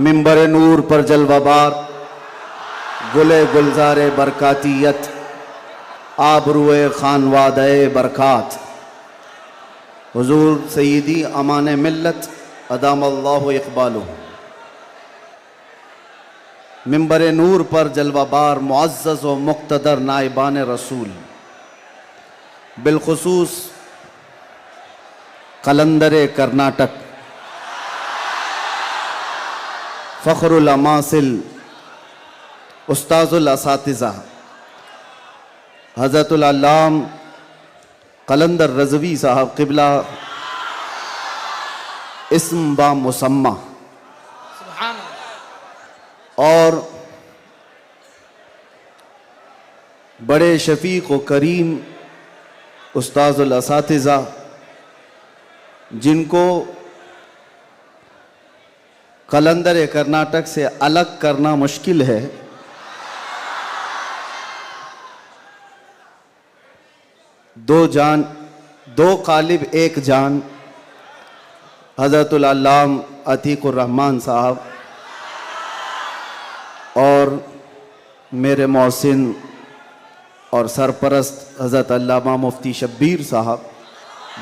मिंबर नूर पर जलवाबार गुले गुलजारे बरकातियत आबरुए खानवादे बरकात हुजूर सईदी अमान मिल्लत अदामल्लाहु इक़बालुहु। मिंबर नूर पर जलवाबार मुअज़्ज़ज़ व मुक़्तदर नाइबान रसूल, बिलखुसूस कलंदर कर्नाटक, फ़ख्रुल अमासिल, उस्ताज़ुल असातिज़ा हज़रतुल अल्लाम कलंदर रज़वी साहब क़िबला इस्म बा मुसम्मा, और बड़े शफ़ीक़ व करीम उस्ताज़ुल असातिज़ा जिनको कलंदर कर्नाटक से अलग करना मुश्किल है, दो जान दो कालिब एक जान हज़रतुल अल्लाम अतीकुर रहमान साहब और मेरे मौसिन और सरपरस्त हज़रत अल्लामा मुफ्ती शब्बीर साहब,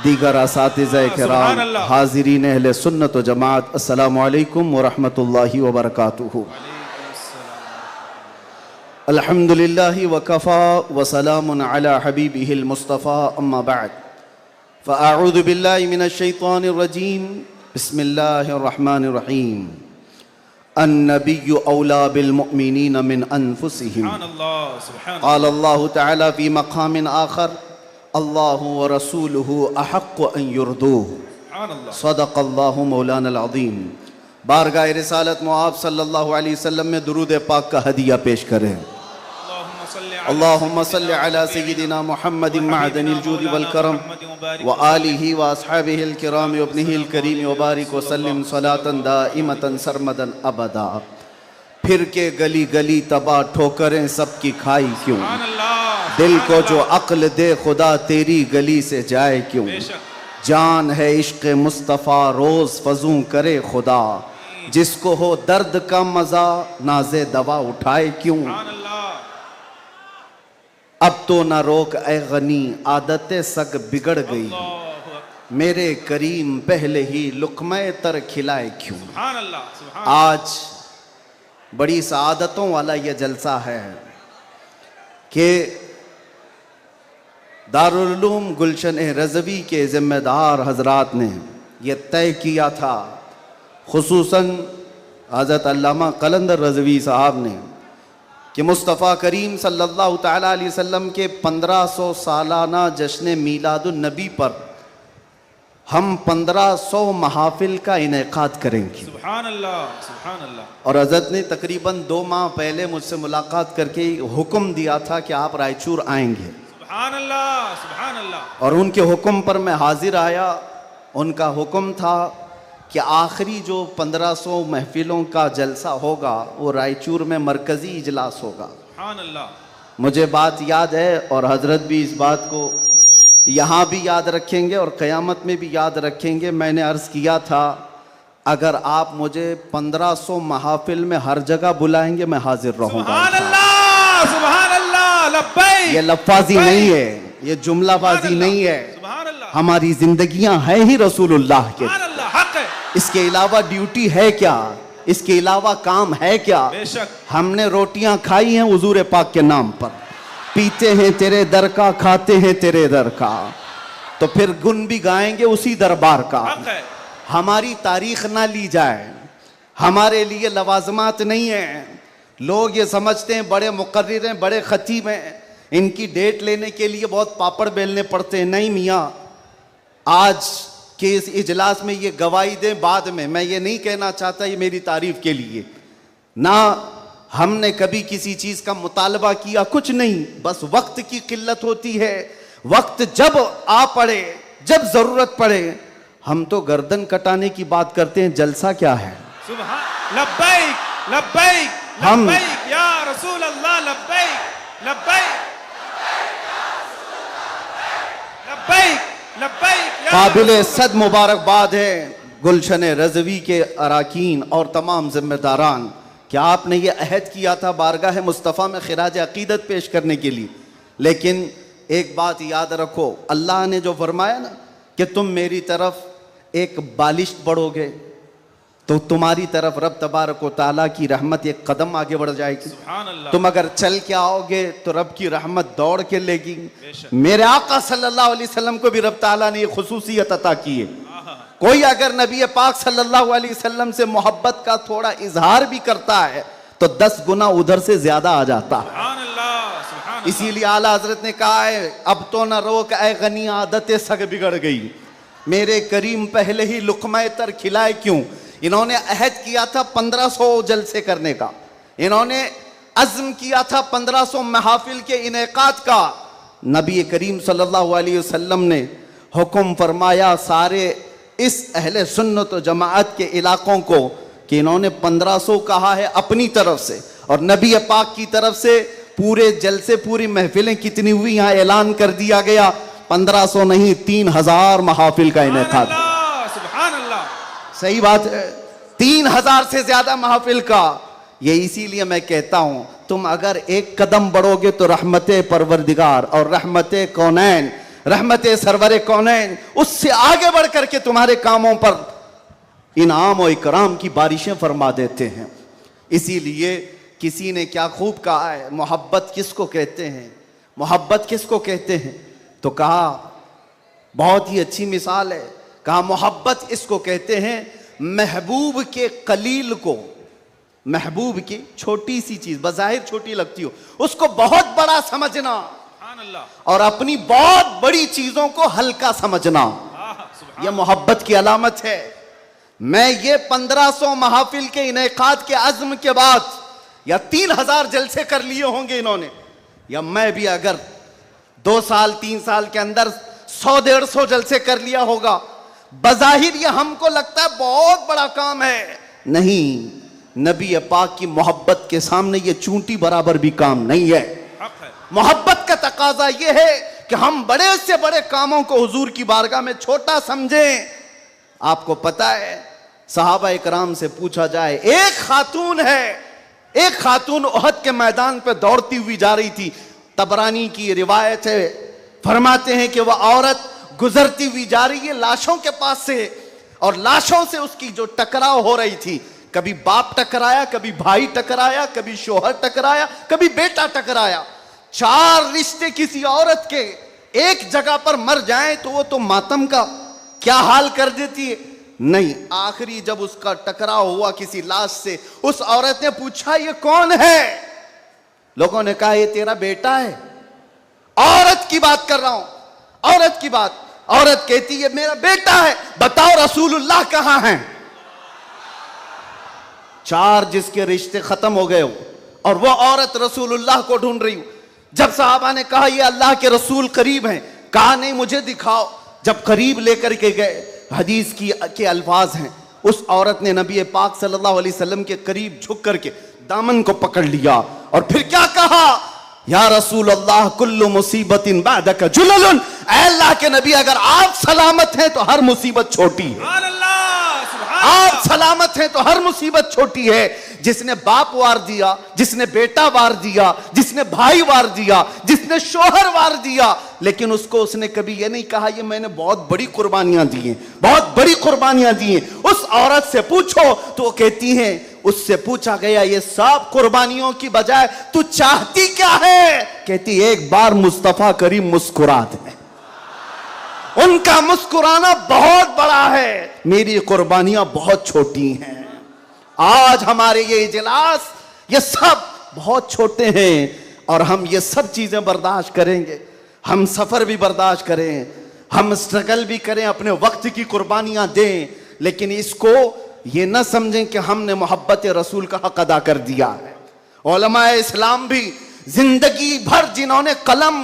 दीगर असातिज़ा किराम, हाज़िरीन अहले सुन्नत व जमात, अस्सलामु अलैकुम व रहमतुल्लाहि व बरकातुहू। अल्हम्दुलिल्लाहि व कफ़ा व सलामुन अला हबीबिहिल मुस्तफ़ा, अम्मा बअद, फ़अऊज़ु बिल्लाहि मिनश शैतानिर रजीम, बिस्मिल्लाहिर रहमानिर रहीम। अन्नबिय्यु औला बिल मुअमिनीना मिन अनफुसिहिम, क़ाल अल्लाहु तआला फ़ी मक़ामिन आख़र, अल्लाहु व रसूलुहु अहक़्क़ु अन युर्दूहु, सदक़ल्लाहु मौलाना अज़ीम। बारगाह रिसालत मुआब सल्लल्लाहु अलैहि वसल्लम में दुरूद पाक का हदिया पेश करें। अल्लाहुम्मा सल्लि अला सय्यिदिना मुहम्मदिन मअदनिल जूदि वल करम व आलिहि व अस्हाबिहिल किराम व इब्निहिल करीम व बारिक व सल्लिम सलातन दाइमतन सरमदन अबदा। फिर के गली गली तबाह ठोकरें सबकी खाई क्यों, दिल को जो अक्ल दे खुदा तेरी गली से जाए क्यों। जान है इश्क़ मुस्तफ़ा रोज़ फजूं करे खुदा, जिसको हो दर्द का मज़ा नाज़े दवा उठाए क्यों। अब तो न रोक ए गनी आदतें सग बिगड़ गई, मेरे करीम पहले ही लुक़्मे तर खिलाए क्यों। आज बड़ी सआदतों वाला यह जलसा है कि दारुल उलूम गुलशन रज़वी के ज़िम्मेदार हज़रात ने यह तय किया था, खुसूसन हज़रत अल्लामा कलंदर रज़वी साहब ने, कि मुस्तफ़ा करीम सल्लल्लाहु तआला अलैहि वसल्लम के 1500 सालाना जश्न मीलादुन नबी पर हम 1500 महाफिल का इनेकाद करेंगे। सुभान अल्लाह, सुभान अल्लाह। और हज़रत ने तकरीबन 2 माह पहले मुझसे मुलाकात करके हुक्म दिया था कि आप रायचूर आएंगे। सुभान अल्लाह, सुभान अल्लाह। और उनके हुक्म पर मैं हाजिर आया। उनका हुक्म था कि आखिरी जो 1500 महफिलों का जलसा होगा वो रायचूर में मरकज़ी इजलास होगा। सुभान अल्लाह। मुझे बात याद है और हज़रत भी इस बात को यहाँ भी याद रखेंगे और क़यामत में भी याद रखेंगे। मैंने अर्ज़ किया था, अगर आप मुझे 1500 महाफिल में हर जगह बुलाएंगे मैं हाजिर रहूँगा। सुभान अल्लाह, सुभान अल्लाह, लब्बैक। ये लफ्ज़ी नहीं है, ये जुमलाबाजी नहीं है, हमारी जिंदगियां हैं ही रसूलुल्लाह के। इसके अलावा ड्यूटी है क्या, इसके अलावा काम है क्या। हमने रोटियां खाई हैं हुजूर पाक के नाम पर, पीते हैं तेरे दर का, खाते हैं तेरे दर का, तो फिर गुन भी गाएंगे उसी दरबार का। हमारी तारीख ना ली जाए, हमारे लिए लवाजमात नहीं है। लोग ये समझते हैं बड़े मुकर्रिर हैं, बड़े खतीब हैं, इनकी डेट लेने के लिए बहुत पापड़ बेलने पड़ते हैं। नहीं मियाँ, आज के इस इजलास में ये गवाही दें बाद में, मैं ये नहीं कहना चाहता ये मेरी तारीफ के लिए, ना हमने कभी किसी चीज़ का मुतालबा किया, कुछ नहीं, बस वक्त की किल्लत होती है। वक्त जब आ पड़े, जब ज़रूरत पड़े, हम तो गर्दन कटाने की बात करते हैं, जलसा क्या है। सुभान लब्बैक, लब्बैक, लब्बैक या रसूल अल्लाह, लब्बैक, लब्बैक, लब्बैक, लब्बैक। काबिल सद मुबारकबाद है गुलशन रज़वी के अराकीन और तमाम ज़िम्मेदारान, क्या आपने ये अहद किया था बारगाह मुस्तफ़ा में खिराज अक़ीदत पेश करने के लिए। लेकिन एक बात याद रखो, अल्लाह ने जो फरमाया ना कि तुम मेरी तरफ एक बालिश बढ़ोगे तो तुम्हारी तरफ रब तबारक व तआला की रहमत एक कदम आगे बढ़ जाएगी। सुभान अल्लाह। तुम अगर चल के आओगे तो रब की रहमत दौड़ के लेगी। बेशक। मेरे आका सल्लल्लाहु अलैहि वसल्लम को भी रब ताला ने ये खुसूसियत अता की है। कोई अगर नबी पाक सल्लल्लाहु अलैहि वसल्लम से मोहब्बत का थोड़ा इजहार भी करता है तो 10 गुना उधर से ज्यादा आ जाता है। सुभान अल्लाह, सुभान अल्लाह। इसीलिए आला हजरत ने कहा है, अब तो न रोक ऐ गनी आदतें सग बिगड़ गई, मेरे करीम पहले ही लुक़मा तर खिलाए क्यों। इन्होंने अहद किया था 1500 जलसे करने का, इन्होंने अज़्म किया था 1500 महफिल के इनेकाद का। नबी करीम सल्लल्लाहु अलैहि वसल्लम ने हुक्म फरमाया सारे इस अहले सुन्नत व जमाअत के इलाकों को कि इन्होंने 1500 कहा है अपनी तरफ से, और नबी पाक की तरफ से पूरे जलसे पूरी महफिलें कितनी हुई यहाँ ऐलान कर दिया गया, 1500 नहीं 3000 महफिल का इनेकाद। सुभान अल्लाह। सही बात है, 3000 से ज्यादा महफिल का। ये इसीलिए मैं कहता हूं तुम अगर एक कदम बढ़ोगे तो रहमत परवरदिगार और रहमत कौनैन, रहमत सरवर कौनैन उससे आगे बढ़ करके तुम्हारे कामों पर इनाम और इकराम की बारिशें फरमा देते हैं। इसीलिए किसी ने क्या खूब कहा है, मोहब्बत किसको कहते हैं, मोहब्बत किसको कहते हैं, तो कहा बहुत ही अच्छी मिसाल है, कहा मोहब्बत इसको कहते हैं महबूब के कलील को, महबूब की छोटी सी चीज बज़ाहिर छोटी लगती हो उसको बहुत बड़ा समझना सुभान अल्लाह। और अपनी बहुत बड़ी चीजों को हल्का समझना, सुभान यह मोहब्बत की अलामत है। मैं ये 1500 महफिल के इनेकाद के अज़्म के बाद या 3000 जलसे कर लिए होंगे इन्होंने, या मैं भी अगर 2 साल 3 साल के अंदर 100-150 जलसे कर लिया होगा, बज़ाहिर ये हमको लगता है बहुत बड़ा काम है, नहीं, नबी पाक की मोहब्बत के सामने ये चूंटी बराबर भी काम नहीं है। हक है। मोहब्बत का तकाजा ये है कि हम बड़े से बड़े कामों को हुजूर की बारगाह में छोटा समझें। आपको पता है सहाबा इकराम से पूछा जाए, एक खातून है, एक खातून उहद के मैदान पे दौड़ती हुई जा रही थी, तबरानी की रिवायत है, फरमाते हैं कि वह औरत गुजरती हुई जा रही है लाशों के पास से, और लाशों से उसकी जो टकराव हो रही थी, कभी बाप टकराया, कभी भाई टकराया, कभी शोहर टकराया, कभी बेटा टकराया। 4 रिश्ते किसी औरत के एक जगह पर मर जाएं तो वो तो मातम का क्या हाल कर देती है, नहीं, आखिरी जब उसका टकराव हुआ किसी लाश से, उस औरत ने पूछा ये कौन है, लोगों ने कहा ये तेरा बेटा है। औरत की बात कर रहा हूं, औरत की बात। औरत कहती है मेरा बेटा है, बताओ रसूलुल्लाह कहां हैं। 4 जिसके रिश्ते खत्म हो गए हो और वो औरत रसूलुल्लाह को ढूंढ रही हो। जब सहाबा ने कहा ये अल्लाह के रसूल करीब हैं, कहा नहीं मुझे दिखाओ। जब करीब लेकर के गए, हदीस के अल्फाज हैं, उस औरत ने नबी पाक सल्लल्लाहु अलैहि वसल्लम के करीब झुक करके दामन को पकड़ लिया और फिर क्या कहा, या रसूल अल्लाह कुल्लु मुसीबतिन बादक जुललुन, ऐ अल्लाह के नबी अगर आप सलामत हैं तो हर मुसीबत छोटी है। सुभान अल्लाह, सुभान आप अल्लाह। सलामत हैं तो हर मुसीबत छोटी है। जिसने बाप वार दिया, जिसने बेटा वार दिया, जिसने भाई वार दिया, जिसने शोहर वार दिया, लेकिन उसको उसने कभी ये नहीं कहा ये मैंने बहुत बड़ी कुर्बानियां दी हैं, बहुत बड़ी कुर्बानियां दी हैं। उस औरत से पूछो तो वो कहती है, उससे पूछा गया ये सब कुर्बानियों की बजाय तू चाहती क्या है, कहती एक बार मुस्तफा करीम मुस्कुरा दे। उनका मुस्कुराना बहुत बड़ा है, मेरी कुर्बानियां बहुत छोटी हैं। आज हमारे ये इजलास ये सब बहुत छोटे हैं और हम ये सब चीजें बर्दाश्त करेंगे, हम सफर भी बर्दाश्त करें, हम स्ट्रगल भी करें, अपने वक्त की कुर्बानियां दें, लेकिन इसको ये न समझें कि हमने मोहब्बत रसूल का हक अदा कर दिया है। उलमाए इस्लाम भी जिंदगी भर जिन्होंने कलम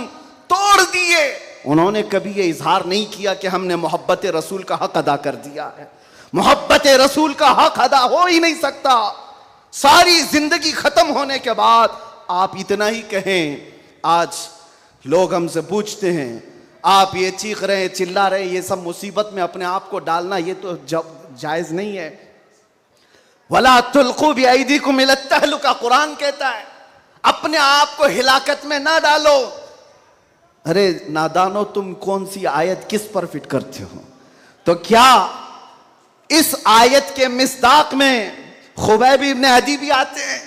तोड़ दिए, उन्होंने कभी ये इजहार नहीं किया कि हमने मोहब्बत रसूल का हक अदा कर दिया है। मोहब्बत रसूल का हक अदा हो ही नहीं सकता। सारी जिंदगी खत्म होने के बाद आप इतना ही कहें। आज लोग हमसे पूछते हैं, आप ये चीख रहे हैं, चिल्ला रहे हैं, ये सब मुसीबत में अपने आप को डालना, ये तो जायज नहीं है। वला तुल्कू बिअयदीकुम इला तहलुका, कुरान कहता है अपने आप को हिलाकत में ना डालो। अरे नादानो, तुम कौन सी आयत किस पर फिट करते हो? तो क्या इस आयत के मिस्दाक में खुबैब इब्न अदी भी आते हैं,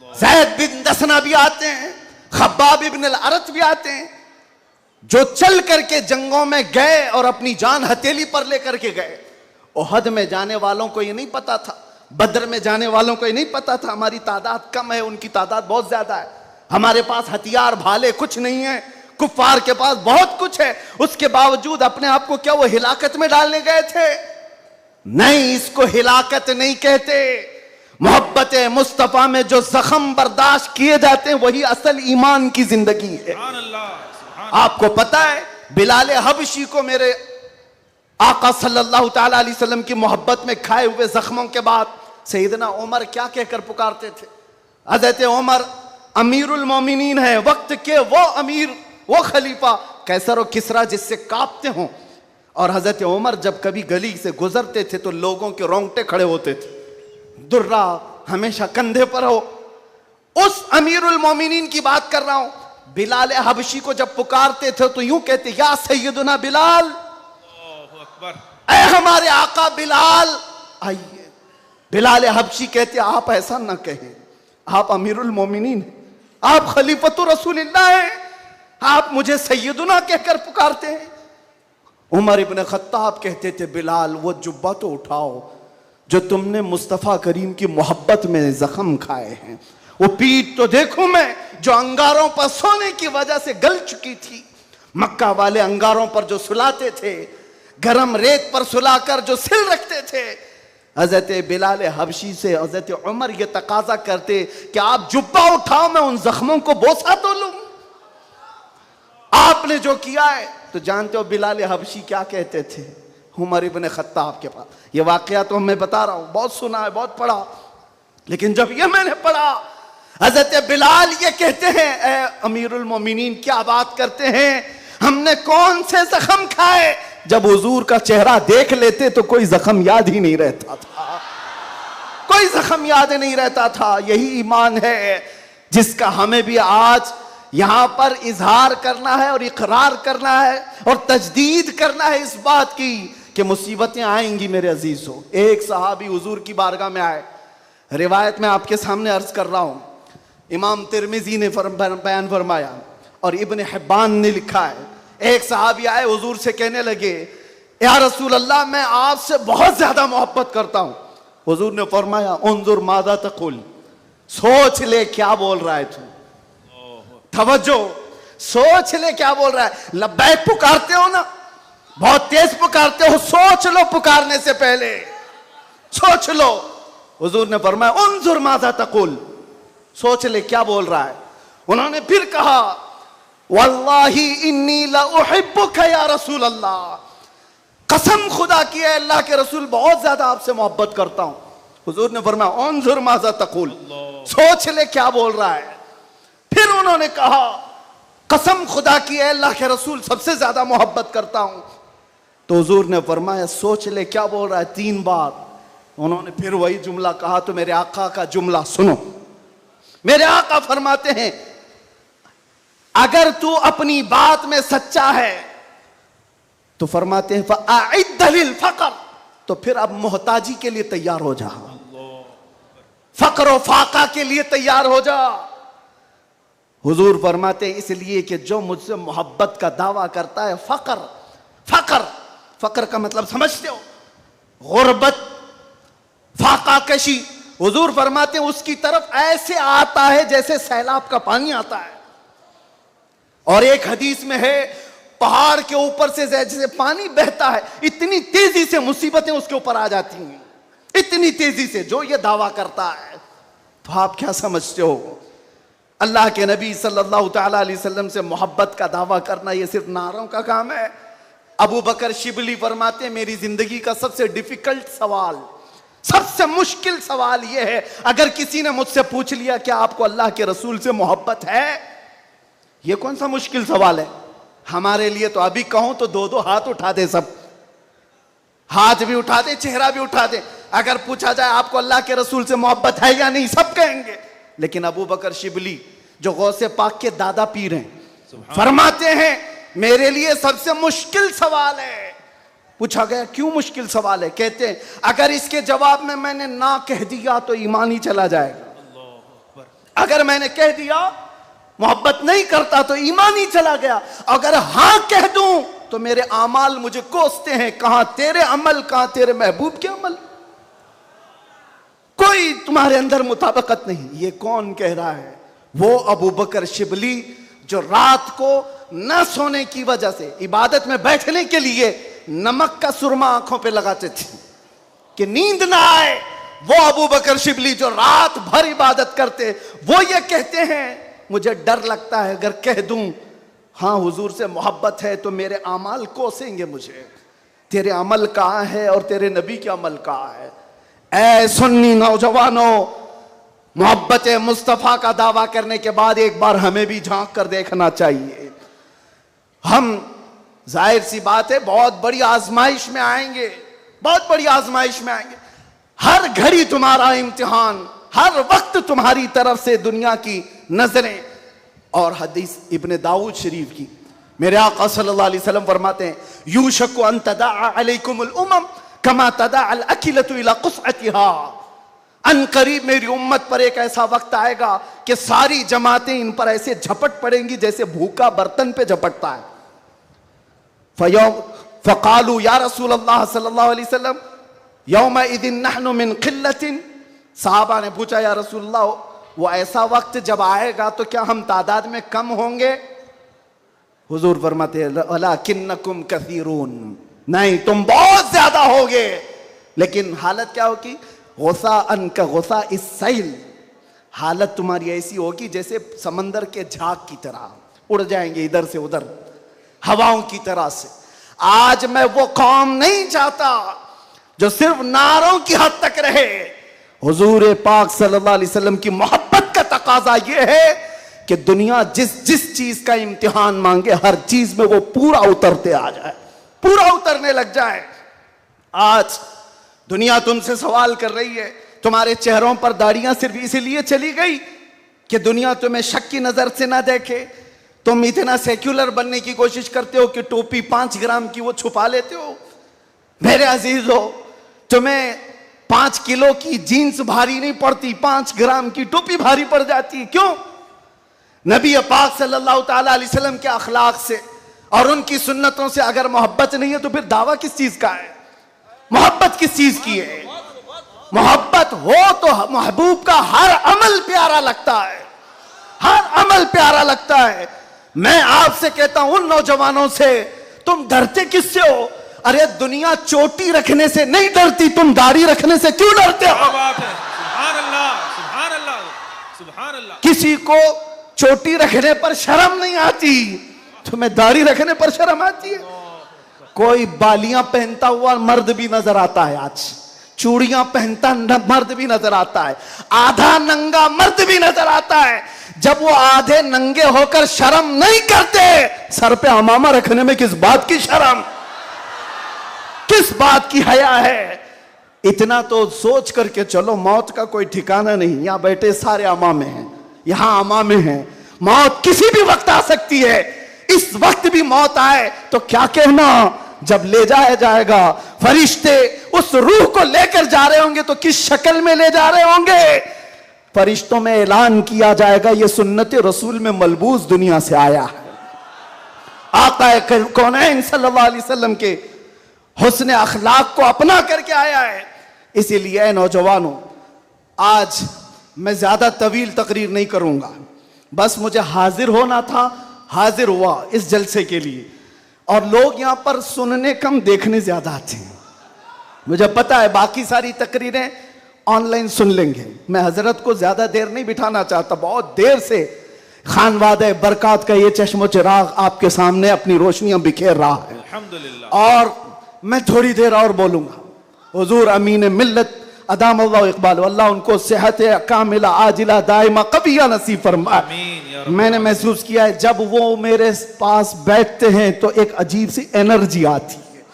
ज़ैद बिन दसना भी आते हैं, खब्बाब इब्न अल-अरत भी आते हैं, जो चल करके जंगों में गए और अपनी जान हथेली पर लेकर के गए। ओहद में जाने वालों को ये नहीं पता था, बद्र में जाने वालों को ये नहीं पता था हमारी तादाद कम है, उनकी तादाद बहुत ज्यादा है, हमारे पास हथियार भाले कुछ नहीं है, कुफ्फार के पास बहुत कुछ है। उसके बावजूद अपने आप को क्या वो हिलाकत में डालने गए थे? नहीं, इसको हिलाकत नहीं कहते। मोहब्बत मुस्तफा में जो जख्म बर्दाश्त किए जाते हैं वही असल ईमान की जिंदगी है। सुभान अल्लाह, सुभान अल्लाह। आपको पता है बिलाल हबशी को मेरे आका सल्लल्लाहु ताला अलैहि वसल्लम की मोहब्बत में खाए हुए जख्मों के बाद सैयदना उमर क्या कहकर पुकारते थे? हज़रत उमर अमीरुल मोमिनीन है, वक्त के वो अमीर, वो खलीफा, कैसर और किसरा जिससे कांपते हों। और हज़रत उमर जब कभी गली से गुजरते थे तो लोगों के रोंगटे खड़े होते थे, दुर्रा हमेशा कंधे पर हो। उस अमीरुल मोमिनीन की बात कर रहा हूं। बिलाल हबशी को जब पुकारते थे तो यूं कहते, या सैयदना बिलाल, अल्लाहु अकबर, ऐ हमारे आका बिलाल आइए। बिलाल हबशी कहते, आप ऐसा ना कहें, आप अमीरुल मोमिनीन हैं, आप खलीफतुर रसूलिल्लाह हैं, आप मुझे सैयदना कहकर पुकारते हैं। उमर इब्न खत्ताब कहते थे, बिलाल वो जुब्बा तो उठाओ जो तुमने मुस्तफ़ा करीम की मोहब्बत में जख्म खाए हैं, वो पीठ तो देखूं मैं जो अंगारों पर सोने की वजह से गल चुकी थी। मक्का वाले अंगारों पर जो सुलाते थे, गरम रेत पर सुलाकर जो सिल रखते थे। हजरत बिलाल हबशी से हजरत उमर ये तकाजा करते कि आप जुब्बा उठाओ, मैं उन जख्मों को बोसा तो लूं। आपने जो किया है तो जानते हो बिलाल हबशी क्या कहते थे उमर इब्न खत्ताब के पास? ये वाकया तो मैं बता रहा हूं, बहुत सुना है, बहुत पढ़ा, लेकिन जब ये मैंने पढ़ा, हजरत बिलाल ये कहते हैं, ए अमीरुल मोमिनीन क्या बात करते हैं, हमने कौन से जख्म खाए? जब हुजूर का चेहरा देख लेते तो कोई जख्म याद ही नहीं रहता था, कोई जख्म याद नहीं रहता था। यही ईमान है जिसका हमें भी आज यहां पर इजहार करना है और इकरार करना है और तजदीद करना है इस बात की कि मुसीबतें आएंगी मेरे अजीजों। एक सहाबी हुजूर की बारगाह में आए, रिवायत में आपके सामने अर्ज कर रहा हूं, इमाम तिरमिजी ने बयान फरमाया और इब्न हिब्बान ने लिखा है। एक सहाबी आए, हुजूर से कहने लगे, या रसूल अल्लाह, मैं आपसे बहुत ज्यादा मोहब्बत करता हूं। हुजूर ने फरमाया, उन्जुर मादा तकुल, सोच ले क्या बोल रहा है तू, तवज्जो, सोच ले क्या बोल रहा है। लब्बैक पुकारते हो ना, बहुत तेज पुकारते हो, सोच लो पुकारने से पहले, सोच लो। हुजूर ने फरमाया, उन्जुर मादा तकुल, सोच ले क्या बोल रहा है। उन्होंने फिर कहा, वल्लाही इन्नी ला उहिब्बुका या रसूल अल्लाह, कसम खुदा की है अल्लाह के रसूल बहुत ज्यादा आपसे मोहब्बत करता हूं। हुजूर ने फरमाया, उन्जुर मादा तकुल, सोच ले क्या बोल रहा है। फिर उन्होंने कहा, कसम खुदा की है अल्लाह के रसूल सबसे ज्यादा मोहब्बत करता हूं। तो हुजूर ने फरमाया, सोच ले क्या बोल रहा है, 3 बार। उन्होंने फिर वही जुमला कहा। तो मेरे आका का जुमला सुनो, मेरे आका फरमाते हैं, अगर तू अपनी बात में सच्चा है तो फरमाते हैं फ़अइद्द लिल फ़क़र, तो फिर अब मोहताजी के लिए तैयार हो जा, फक्र और फाका के लिए तैयार हो जा। हुजूर फरमाते हैं, इसलिए कि जो मुझसे मोहब्बत का दावा करता है, फक्र, फक्र, फक्र का मतलब समझते हो, गुर्बत, फाका कशी। हुजूर फरमाते हैं उसकी तरफ ऐसे आता है जैसे सैलाब का पानी आता है। और एक हदीस में है, पहाड़ के ऊपर से जैसे पानी बहता है, इतनी तेजी से मुसीबतें उसके ऊपर आ जाती हैं, इतनी तेजी से, जो ये दावा करता है। तो आप क्या समझते हो, अल्लाह के नबी सल्लल्लाहु ताला अलैहि वसल्लम से मोहब्बत का दावा करना ये सिर्फ नारों का काम है? अबू बकर शिबली फरमाते हैं, मेरी जिंदगी का सबसे डिफिकल्ट सवाल, सबसे मुश्किल सवाल यह है, अगर किसी ने मुझसे पूछ लिया कि आपको अल्लाह के रसूल से मोहब्बत है, यह कौन सा मुश्किल सवाल है हमारे लिए? तो अभी कहूं तो 2-2 हाथ उठा दे सब। हाथ भी उठा दे, चेहरा भी उठा दे। अगर पूछा जाए आपको अल्लाह के रसूल से मोहब्बत है या नहीं, सब कहेंगे। लेकिन अबू बकर शिबली जो गौसे पाक के दादा पीर हैं, फरमाते हैं मेरे लिए सबसे मुश्किल सवाल है। पूछा गया क्यों मुश्किल सवाल है? कहते हैं अगर इसके जवाब में मैंने ना कह दिया तो ईमान ही चला जाएगा। अगर मैंने कह दिया मोहब्बत नहीं करता तो ईमान ही चला गया। अगर हां कह दूं तो मेरे अमाल मुझे कोसते हैं। कहां तेरे अमल, कहां तेरे महबूब के अमल। कोई तुम्हारे अंदर मुताबिकत नहीं। ये कौन कह रहा है? वो अबू बकर शिबली जो रात को न सोने की वजह से इबादत में बैठने के लिए नमक का सुरमा आंखों पे लगाते थे कि नींद ना आए। वो अबू बकर शिबली जो रात भर इबादत करते, वो ये कहते हैं मुझे डर लगता है अगर कह दूं हाँ हुजूर से मोहब्बत है तो मेरे अमाल कोसेंगे मुझे। तेरे अमल कहाँ है और तेरे नबी के अमल कहाँ है? ऐ सुन्नी नौजवानों, मोहब्बत मुस्तफ़ा का दावा करने के बाद एक बार हमें भी झांक कर देखना चाहिए। हम जाहिर सी बात है बहुत बड़ी आजमाइश में आएंगे, बहुत बड़ी आजमाइश में आएंगे। हर घड़ी तुम्हारा इम्तिहान, हर वक्त तुम्हारी तरफ से दुनिया की नजरें। और हदीस इब्ने दाऊद शरीफ की मेरे आका सल्लल्लाहु अलैहि वसल्लम फरमाते हैं यूशकु अन तदाअ अलैकुमुल उमम कमा तदाअल अकिलतु इला क़ुस्अतिहा। अन करीब मेरी उम्मत पर एक ऐसा वक्त आएगा कि सारी जमातें इन पर ऐसे झपट पड़ेंगी जैसे भूखा बर्तन पे झपटता है। फ़क़ालू या रसूल अल्लाह सल्लल्लाहु अलैहि वसल्लम यौमइज़िन नहनु मिन क़िल्लतिन। साहबा ने पूछा या रसूल अल्लाह वो ऐसा वक्त जब आएगा तो क्या हम तादाद में कम होंगे? हुजूर फरमाते हैं वलाकिन्नकुम कसीरून, नहीं तुम बहुत ज्यादा होगे। लेकिन हालत क्या होगी? गुस्सा अन का गुस्सा इस सैल, हालत तुम्हारी ऐसी होगी जैसे समंदर के झाग की तरह, उड़ जाएंगे इधर से उधर हवाओं की तरह से। आज मैं वो कौम नहीं चाहता जो सिर्फ नारों की हद तक रहे। हुजूर पाक सल्लल्लाहु अलैहि वसल्लम की मोहब्बत का तकाजा यह है कि दुनिया जिस जिस चीज का इम्तिहान मांगे हर चीज में वो पूरा उतरते आ जाए, पूरा उतरने लग जाए। आज दुनिया तुमसे सवाल कर रही है, तुम्हारे चेहरों पर दाढ़ियां सिर्फ इसीलिए चली गई कि दुनिया तुम्हें शक की नजर से ना देखे। तुम इतना सेक्युलर बनने की कोशिश करते हो कि टोपी 5 ग्राम की वो छुपा लेते हो। मेरे अजीजों, तुम्हें 5 किलो की जीन्स भारी नहीं पड़ती, 5 ग्राम की टोपी भारी पड़ जाती है। क्यों? नबी पाक सल्लल्लाहु ताला अलैहि वसल्लम के अखलाक से और उनकी सुन्नतों से अगर मोहब्बत नहीं है तो फिर दावा किस चीज का है? मोहब्बत किस चीज की है? मोहब्बत हो तो महबूब का हर अमल प्यारा लगता है, हर अमल प्यारा लगता है। मैं आपसे कहता हूं उन नौजवानों से, तुम डरते किससे हो? अरे दुनिया चोटी रखने से नहीं डरती, तुम दाढ़ी रखने से क्यों डरते हो? सुभान अल्लाह, सुभान अल्लाह, सुभान अल्लाह। किसी को चोटी रखने पर शर्म नहीं आती, तुम्हें दाढ़ी रखने पर शर्म आती है। कोई बालियां पहनता हुआ मर्द भी नजर आता है, आज चूड़ियां पहनता मर्द भी नजर आता है, आधा नंगा मर्द भी नजर आता है। जब वो आधे नंगे होकर शर्म नहीं करते, सर पे अमामा रखने में किस बात की शर्म, किस बात की हया है? इतना तो सोच करके चलो, मौत का कोई ठिकाना नहीं। यहां बैठे सारे अमामे हैं, यहां अमामे हैं, मौत किसी भी वक्त आ सकती है। इस वक्त भी मौत आए तो क्या कहना, जब ले जाया जाएगा फरिश्ते उस रूह को लेकर जा रहे होंगे तो किस शक्ल में ले जा रहे होंगे? फरिश्तों में ऐलान किया जाएगा ये सुन्नत रसूल में मलबूस दुनिया से आया है, आका कौनैन सल्लल्लाहु अलैहि वसल्लम के हुस्न अखलाक को अपना करके आया है। इसीलिए नौजवानों, आज मैं ज्यादा तवील तकरीर नहीं करूंगा, बस मुझे हाजिर होना था, हाजिर हुआ इस जलसे के लिए। और लोग यहां पर सुनने कम, देखने ज्यादा आते हैं। मुझे पता है बाकी सारी तकरीरें ऑनलाइन सुन लेंगे। मैं हजरत को ज्यादा देर नहीं बिठाना चाहता, बहुत देर से खानवादे बरकात का ये चश्मो चिराग आपके सामने अपनी रोशनियां बिखेर रहा है, अल्हम्दुलिल्लाह। और मैं थोड़ी देर और बोलूंगा। हुजूर अमीन मिल्लत अदाम अल्लाह इकबाल, अल्लाह उनको सेहत कामिला आजिला दाइमा कबिया नसीब फरमाए। मैंने महसूस किया है जब वो मेरे पास बैठते हैं तो एक अजीब सी एनर्जी आती है,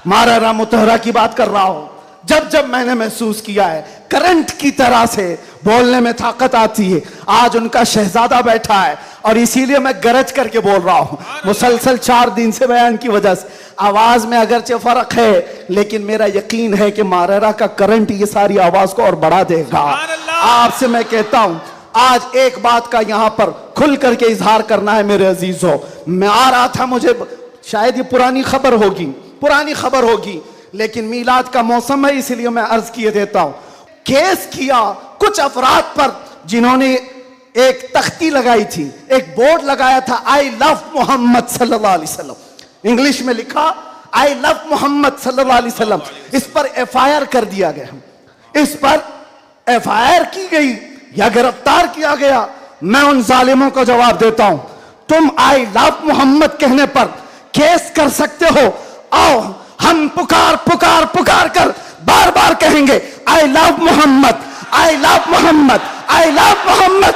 मारेरा मुतहरा की बात कर रहा हूं। जब जब मैंने महसूस किया है करंट की तरह से बोलने में ताकत आती है, आज उनका शहजादा बैठा है और इसीलिए मैं गरज करके बोल रहा हूं। मुसलसल 4 दिन से बयान की वजह से आवाज में अगरचे फर्क है, लेकिन मेरा यकीन है कि मारेरा का करंट ये सारी आवाज को और बढ़ा देगा। आपसे मैं कहता हूं, आज एक बात का यहां पर खुल करके इजहार करना है मेरे अजीजों। मैं आ रहा था, मुझे शायद ये पुरानी खबर होगी, लेकिन मीलाद का मौसम है इसलिए मैं अर्ज किए देता हूं। केस किया कुछ अफराद पर जिन्होंने एक तख्ती लगाई थी, एक बोर्ड लगाया था, आई लव मोहम्मद सल्लल्लाहु अलैहि वसल्लम, इंग्लिश में लिखा आई लव मोहम्मद सल्लल्लाहु अलैहि वसल्लम। इस पर FIR कर दिया गया, इस पर FIR की गई या गिरफ्तार किया गया। मैं उन जालिमों को जवाब देता हूं, तुम आई लव मोहम्मद कहने पर केस कर सकते हो, आओ हम पुकार कर बार बार कहेंगे I love Mohammed, I love Mohammed, I love Mohammed.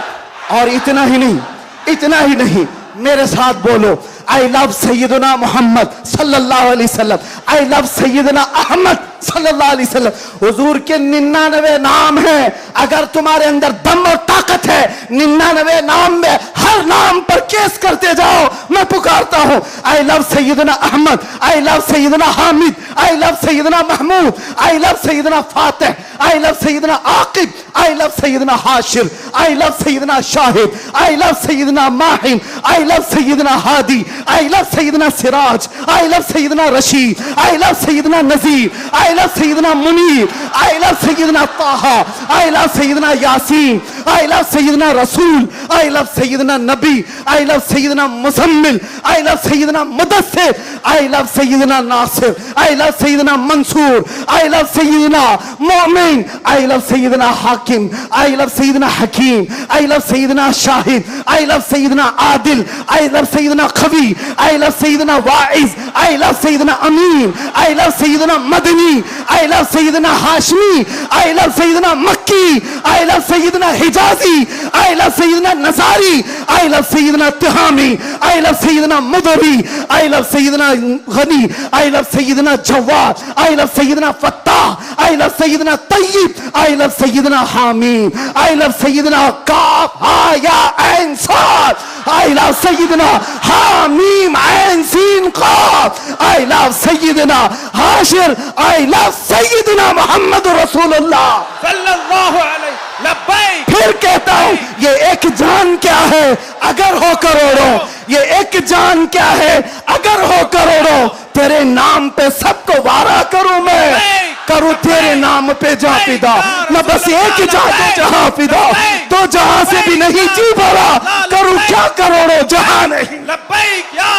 और इतना ही नहीं, मेरे साथ बोलो, आई लव सैयदना मोहम्मद सल्लल्लाहु अलैहि वसल्लम, आई लव सैयदना अहमद सल्लल्लाहु अलैहि वसल्लम। हुजूर के 99 नाम हैं, अगर तुम्हारे अंदर दम और ताकत है 99 नाम में हर नाम पर केस करते जाओ। मैं पुकारता हूं, आई लव सैयदना अहमद, आई लव सैयदना हामिद, आई लव सैयदना महमूद, आई लव सैयदना फातिह, आई लव सैयदना आकिब, आई लव सैयदना हाशिर, आई लव सैयदना शाहिद, आई लव सैयदना माहिम, आई लव सैयदना हादी, आई लव सैयदना सिराज, आई लव सैयदना रशीद, आई लव सैयदना नजीर, आई लव सैयदना मुनीर, आई लव सैयदना ताहा, आई लव सैयदना यासीन, आई लव सैयदना रसूल, आई लव सैयदना नबी, आई लव सैयदना मुजम्मिल, आई लव सैयदना मुदस्सिर, आई लव सैयदना नासिर, आई लव सैयदना मंसूर, आई लव सैयदना मोमिन, आई लव सैयदना हाकिम, आई लव सैयदना हकीम, आई लव सैयदना शाहिद, आई लव सैयदना आदिल, आई लव सैयदना खवी, आई लव सैयदना वाइज, आई लव सैयदना अमीन, आई लव सैयदना मदनी, आई लव सैयदना हाशमी, आई लव सैयदना मक्की, आई लव सैयदना हिजाजी, आई लव सैयदना नजारी, आई लव सैयदना तिहामी, आई लव सैयदना मुदरी, आई लव सैयदना गनी, आई लव सैयदना जवाद, आई लव सैयदना फत्ताह, आई लव सैयदना तय्यब, आई लव सैयदना हामीम, आई लव सैयदना काफ हा या ऐन साद, आई लव सैयदना हामीम ऐन सीन काफ, आई लव सैयदना हाशिर, आई लव सैयदना मोहम्मद रसूलुल्लाह सल्लल्लाहु अलैहि लब्बैक। फिर कहता हूं, ये एक जान क्या है अगर हो करोड़ों, ये एक जान क्या है अगर हो करोड़ों, तेरे नाम पे सबको वारा करूं मैं, करूं तेरे नाम पे जा फिदा, मैं बस एक जान जहां फिदा, तो जहां से भी नहीं जी भरा, करूं क्या करोड़ों जहां नहीं। लब्बैक या